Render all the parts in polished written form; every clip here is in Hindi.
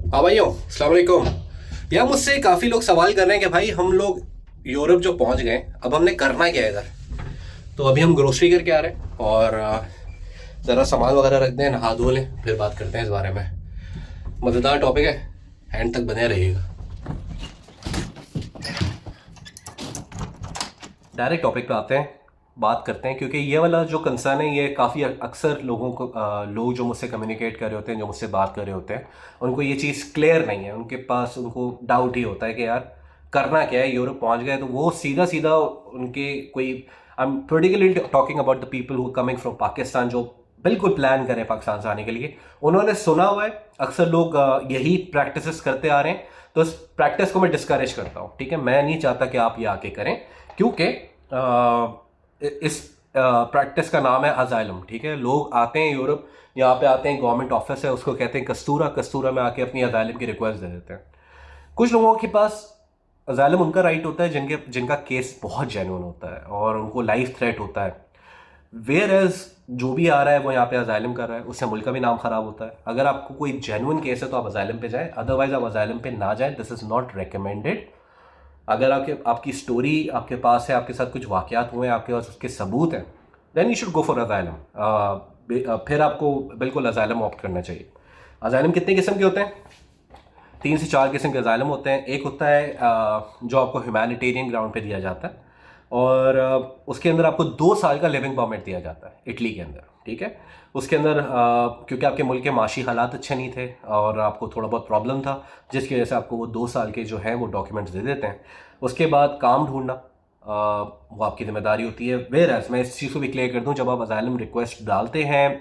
हाँ भाइयों, अस्सलाम वालेकुम। यार मुझसे काफ़ी लोग सवाल कर रहे हैं कि भाई हम लोग यूरोप जो पहुंच गए, अब हमने करना क्या है इधर। तो अभी हम ग्रोसरी करके आ रहे हैं और ज़रा सामान वगैरह रख दें, नहा धो लें, फिर बात करते हैं इस बारे में। मज़ेदार टॉपिक है, एंड तक बने रहिएगा। डायरेक्ट टॉपिक पे आते हैं, बात करते हैं, क्योंकि ये वाला जो कंसर्न है ये काफ़ी अक्सर लोगों को लोग जो मुझसे कम्युनिकेट कर रहे होते हैं, जो मुझसे बात कर रहे होते हैं, उनको ये चीज़ क्लियर नहीं है। उनके पास उनको डाउट ही होता है कि यार करना क्या है, यूरोप पहुंच गए तो वो सीधा सीधा उनके कोई, I am particularly talking about the people who coming from Pakistan, जो बिल्कुल प्लान करें पाकिस्तान से आने के लिए। उन्होंने सुना हुआ है, अक्सर लोग यही प्रैक्टिसेस करते आ रहे हैं, तो इस प्रैक्टिस को मैं डिस्करेज करता हूँ। ठीक है, मैं नहीं चाहता कि आप ये आके करें, क्योंकि इस प्रैक्टिस का नाम है अजाइलम। ठीक है, लोग आते हैं यूरोप, यहाँ पे आते हैं, गवर्नमेंट ऑफिस है, उसको कहते हैं कस्तूरा, कस्तूरा में आके अपनी अजाइलम की रिक्वेस्ट दे देते हैं। कुछ लोगों के पास अजाइलम उनका राइट होता है जिनका केस बहुत जेन्युइन होता है और उनको लाइफ थ्रेट होता है। वेयर एज जो भी आ रहा है वो यहाँ पे अजाइलम कर रहा है, उससे मुल्क का भी नाम खराब होता है। अगर आपको कोई जेन्युइन केस है तो आप अजाइलम पे जाएं, अदरवाइज आप अजाइलम पे ना जाएं, दिस इज नॉट रिकमेंडेड। अगर आपकी स्टोरी आपके पास है, आपके साथ कुछ वाकयात हुए हैं, आपके पास उसके सबूत हैं, then you should go for asylum. फिर आपको बिल्कुल अजाइलम ऑप्ट करना चाहिए। अजाइलम कितने किस्म के होते हैं? 3 से 4 किस्म के अजाइलम होते हैं। एक होता है जो आपको ह्यूमैनिटेरियन ग्राउंड पे दिया जाता है, और उसके अंदर आपको 2 साल का लिविंग परमिट दिया जाता है इटली के अंदर। ठीक है, उसके अंदर क्योंकि आपके मुल्क के माशी हालात अच्छे नहीं थे और आपको थोड़ा बहुत प्रॉब्लम था, जिसकी वजह से आपको वो 2 साल के जो हैं वो डॉक्यूमेंट्स दे देते हैं। उसके बाद काम ढूंढना वो आपकी जिम्मेदारी होती है। वेयर एज मैं इस चीज़ को भी क्लियर कर दूं, जब आप अजाइलम रिक्वेस्ट डालते हैं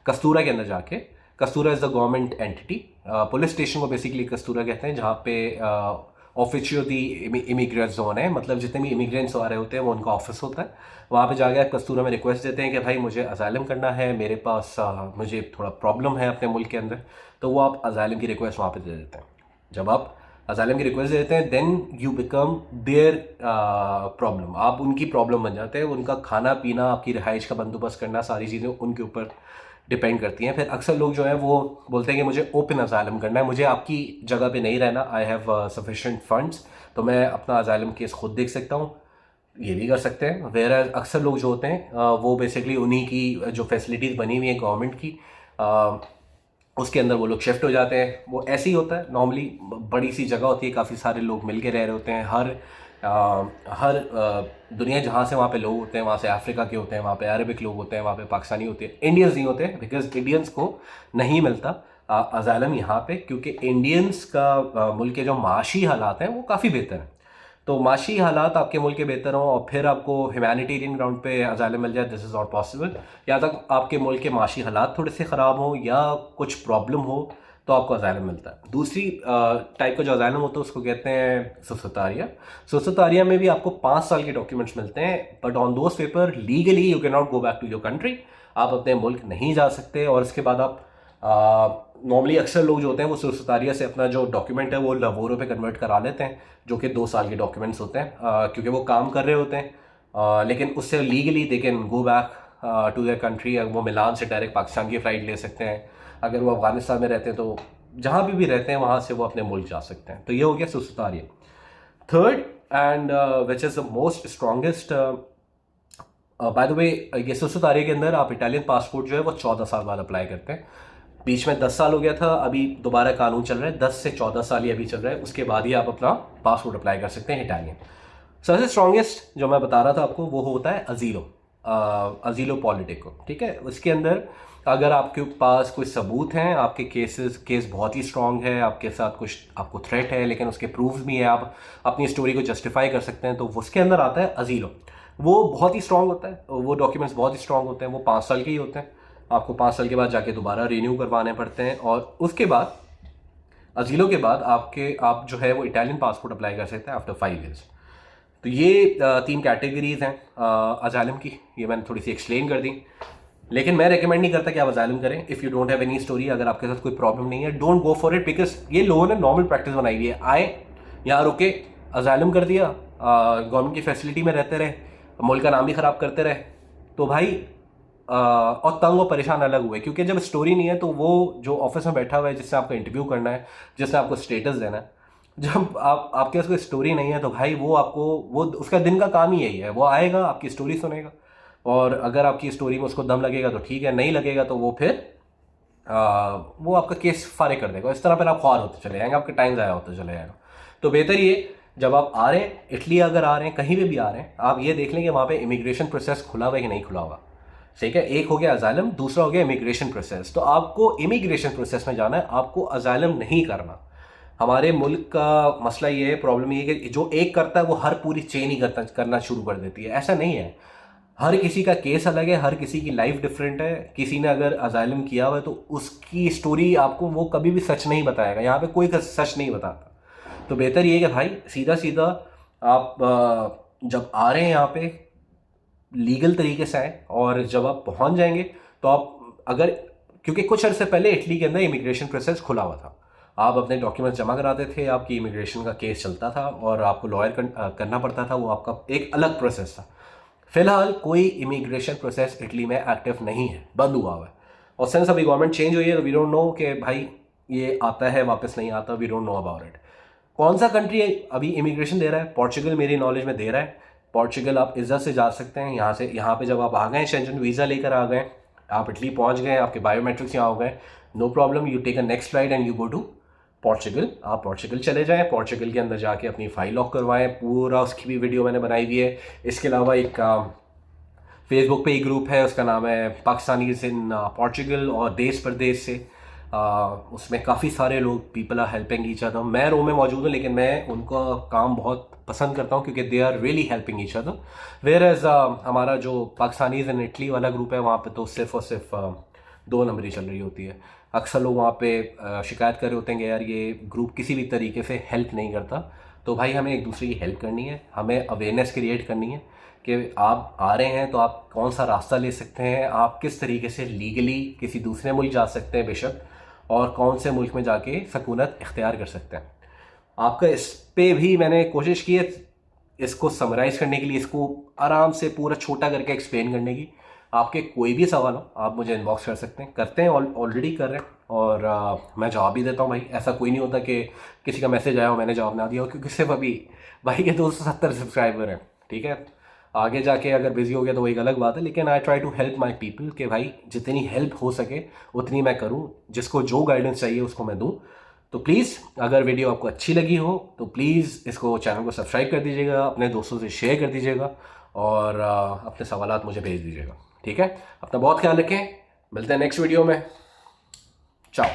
कस्तूरा के अंदर जाके, कस्तूरा is the government entity. Police station को बेसिकली कस्तूरा कहते हैं, जहाँ पे ऑफिशियो दी इमिग्रेंट जोन है, मतलब जितने भी इमिग्रेंट्स आ रहे होते हैं वो उनका ऑफिस होता है। वहाँ पे जाके आप कस्तूरा में रिक्वेस्ट देते हैं कि भाई मुझे अजाइलम करना है, मेरे पास मुझे थोड़ा प्रॉब्लम है अपने मुल्क के अंदर, तो वो आप अजाइलम की रिक्वेस्ट वहाँ पे दे देते हैं। जब आप अजाइलम की रिक्वेस्ट देते हैं, then you become their problem, आप उनकी प्रॉब्लम बन जाते हैं। उनका खाना पीना, आपकी रिहाइश का बंदोबस्त करना, सारी चीज़ें उनके ऊपर डिपेंड करती हैं। फिर अक्सर लोग जो है वो बोलते हैं कि मुझे ओपन अजाइलम करना है, मुझे आपकी जगह पे नहीं रहना, आई हैव सफिशेंट फंड्स, तो मैं अपना अजाइलम केस खुद देख सकता हूँ। ये भी कर सकते हैं। वेर अक्सर लोग जो होते हैं वो बेसिकली उन्हीं की जो फैसिलिटीज़ बनी हुई हैं गवर्नमेंट की, उसके अंदर वो लोग शिफ्ट हो जाते हैं। वो ऐसे ही होता है नॉर्मली, बड़ी सी जगह होती है, काफ़ी सारे लोग मिल के रह रहे होते हैं। हर दुनिया जहाँ से वहाँ पे लोग होते हैं, वहाँ से अफ्रीका के होते हैं, वहाँ पे अरबिक लोग होते हैं, वहाँ पे पाकिस्तानी होते हैं, इंडियंस नहीं होते हैं, बिकॉज इंडियंस को नहीं मिलता अजाइलम यहाँ पे, क्योंकि इंडियंस का मुल्क के जो माशी हालात हैं वो काफ़ी बेहतर हैं। तो माशी हालात आपके मुल्क के बेहतर हों और फिर आपको ह्यूमैनिटेरियन ग्राउंड पे अजाइलम मिल जाए, दिस इज़ नॉट पॉसिबल। या तक आपके मुल्क के माशी हालात थोड़े से ख़राब हों या कुछ प्रॉब्लम हो तो आपको अजाइलम मिलता है। दूसरी टाइप का जो अजाइलम होता है उसको कहते हैं सुसतारिया। सुसतारिया में भी आपको 5 साल के डॉक्यूमेंट्स मिलते हैं, but on those paper legally you can not go back to your country, आप अपने मुल्क नहीं जा सकते। और इसके बाद आप नॉर्मली अक्सर लोग जो होते हैं वो सुसतारिया से अपना जो डॉक्यूमेंट है वो लवोरो पे कन्वर्ट करा लेते हैं, जो कि 2 साल के डॉक्यूमेंट्स होते हैं, क्योंकि वो काम कर रहे होते हैं। लेकिन उससे legally they can go back to their country. वो मिलान से डायरेक्ट पाकिस्तान की फ़्लाइट ले सकते हैं, अगर वो अफगानिस्तान में रहते हैं तो जहाँ भी रहते हैं वहाँ से वो अपने मुल्क जा सकते हैं। तो ये हो गया सुसतारिया। Third and which is the most strongest, by the way, ये सुसतारिया के अंदर आप इटालियन पासपोर्ट जो है वो 14 साल बाद अप्लाई करते हैं। बीच में 10 साल हो गया था, अभी दोबारा कानून चल रहा है, 10 से 14 साल ही अभी चल रहा है, उसके बाद ही आप अपना पासपोर्ट अप्लाई कर सकते हैं इटालियन। सबसे स्ट्रॉन्गेस्ट जो मैं बता रहा था आपको वो होता है अजीलो पॉलिटिको। ठीक है, उसके अंदर अगर आपके पास कोई सबूत हैं, आपके केस बहुत ही स्ट्रॉन्ग है, आपके साथ कुछ आपको थ्रेट है लेकिन उसके प्रूफ्स भी हैं, आप अपनी स्टोरी को जस्टिफाई कर सकते हैं, तो उसके अंदर आता है अजीलो। वो बहुत ही स्ट्रॉन्ग होता है, वो डॉक्यूमेंट्स बहुत ही स्ट्रॉन्ग होते हैं, वो 5 साल के ही होते हैं। आपको 5 साल के बाद जाके दोबारा रिन्यू करवाने पड़ते हैं, और उसके बाद अजीलो के बाद आप जो है वो इटालियन पासपोर्ट अप्लाई कर सकते हैं आफ्टर 5 ईयर्स। तो ये 3 कैटेगरीज हैं अजाइलम की, ये मैंने थोड़ी सी एक्सप्लेन कर दी। लेकिन मैं रेकमेंड नहीं करता कि आप अजाइलम करें if you don't have any story. अगर आपके साथ कोई प्रॉब्लम नहीं है, don't go for it, because ये लोगों ने नॉर्मल प्रैक्टिस बनाई हुई है। आए यहाँ रुके, अजाइलम कर दिया, गवर्नमेंट की फैसिलिटी में रहते रहे, मुल्क का नाम भी ख़राब करते रहे, तो भाई और तंग और परेशान अलग हुए, क्योंकि जब स्टोरी नहीं है तो वो जो ऑफिस में बैठा हुआ है जिससे आपका इंटरव्यू करना है, जिससे आपको स्टेटस देना है, जब आपके पास कोई स्टोरी नहीं है तो भाई वो आपको, वो उसका दिन का काम ही यही है, वो आएगा आपकी स्टोरी सुनेगा, और अगर आपकी स्टोरी में उसको दम लगेगा तो ठीक है, नहीं लगेगा तो वो फिर वो आपका केस फारिग कर देगा। इस तरह फिर आप ख्वार होते चले जाएंगे, आपका टाइम ज़ाया होते चले जाएगा। तो बेहतर ये, जब आप आ रहे हैं इटली, अगर आ रहे हैं कहीं भी आ रहे हैं, आप ये देख लें कि वहाँ पे इमिग्रेशन प्रोसेस खुला हुआ है कि नहीं खुला हुआ। ठीक है, एक हो गया अजाइलम, दूसरा हो गया इमिग्रेशन प्रोसेस। तो आपको इमिग्रेशन प्रोसेस में जाना है, आपको अजाइलम नहीं करना। हमारे मुल्क का मसला ये है, प्रॉब्लम ये है कि जो एक करता है वो हर पूरी चेन ही करना शुरू कर देती है। ऐसा नहीं है, हर किसी का केस अलग है, हर किसी की लाइफ डिफरेंट है। किसी ने अगर अजाइलम किया हुआ है तो उसकी स्टोरी आपको वो कभी भी सच नहीं बताएगा, यहाँ पे कोई सच नहीं बताता। तो बेहतर ये है कि भाई सीधा सीधा आप जब आ रहे हैं यहाँ पे लीगल तरीके से आए, और जब आप पहुँच जाएंगे तो आप अगर, क्योंकि कुछ अर्से पहले इटली के अंदर इमिग्रेशन प्रोसेस खुला हुआ था, आप अपने डॉक्यूमेंट्स जमा कराते थे, आपकी इमिग्रेशन का केस चलता था और आपको लॉयर करना पड़ता था, वो आपका एक अलग प्रोसेस था। फिलहाल कोई इमिग्रेशन प्रोसेस इटली में एक्टिव नहीं है, बंद हुआ हुआ है। और सिंस अभी गवर्नमेंट चेंज हुई है तो वी डोंट नो कि भाई ये आता है वापस नहीं आता, we don't know about it. कौन सा कंट्री अभी इमिग्रेशन दे रहा है? पोर्चुगल मेरी नॉलेज में दे रहा है। पोर्चुगल आप इज्जत से जा सकते हैं यहाँ से, यहाँ पे जब आप आ गए, शेंजन वीज़ा लेकर आ गए, आप इटली पहुँच गए, आपके बायोमेट्रिक्स यहाँ हो गए, no problem, you take a next flight and you go to Portugal. आप पोर्चुगल चले जाएं, पोर्चुगल के अंदर जाके अपनी फ़ाइल लॉक करवाएं, पूरा उसकी भी वीडियो मैंने बनाई हुई है। इसके अलावा एक फेसबुक पे एक ग्रुप है, उसका नाम है पाकिस्तानी इन पोर्चुगल, और देश प्रदेश से उसमें काफ़ी सारे लोग, people are helping each other. मैं रोम में मौजूद हूँ लेकिन मैं उनका काम बहुत पसंद करता हूँ क्योंकि they are really helping each other. Whereas हमारा जो पाकिस्तानी इन इटली वाला ग्रुप है, वहाँ पे तो सिर्फ और सिर्फ 2 नंबरी चल रही होती है। अक्सर लोग वहाँ पे शिकायत कर रहे होते हैं कि यार ये ग्रुप किसी भी तरीके से हेल्प नहीं करता। तो भाई हमें एक दूसरे की हेल्प करनी है, हमें अवेयरनेस क्रिएट करनी है कि आप आ रहे हैं तो आप कौन सा रास्ता ले सकते हैं, आप किस तरीके से लीगली किसी दूसरे मुल्क जा सकते हैं बेशक, और कौन से मुल्क में जाके सकूनत इख्तियार कर सकते हैं। आपका इस पे भी मैंने कोशिश की है इसको समराइज़ करने के लिए, इसको आराम से पूरा छोटा करके एक्सप्लेन करने की। आपके कोई भी सवाल हो आप मुझे इनबॉक्स कर सकते हैं, करते हैं, ऑलरेडी कर रहे हैं, और मैं जवाब भी देता हूँ भाई। ऐसा कोई नहीं होता कि किसी का मैसेज आया हो मैंने जवाब ना दिया हो, क्योंकि सिर्फ अभी भाई के 270 सब्सक्राइबर हैं। ठीक है, आगे जाके अगर बिजी हो गया तो वो एक अलग बात है, लेकिन I try to help my people कि भाई जितनी हेल्प हो सके उतनी मैं करूँ, जिसको जो गाइडेंस चाहिए उसको मैं दूँ। तो प्लीज़ अगर वीडियो आपको अच्छी लगी हो तो प्लीज़ इसको, चैनल को सब्सक्राइब कर दीजिएगा, अपने दोस्तों से शेयर कर दीजिएगा, और अपने सवालात मुझे भेज दीजिएगा। ठीक है, अपना बहुत ख्याल रखें, मिलते हैं नेक्स्ट वीडियो में, चाओ।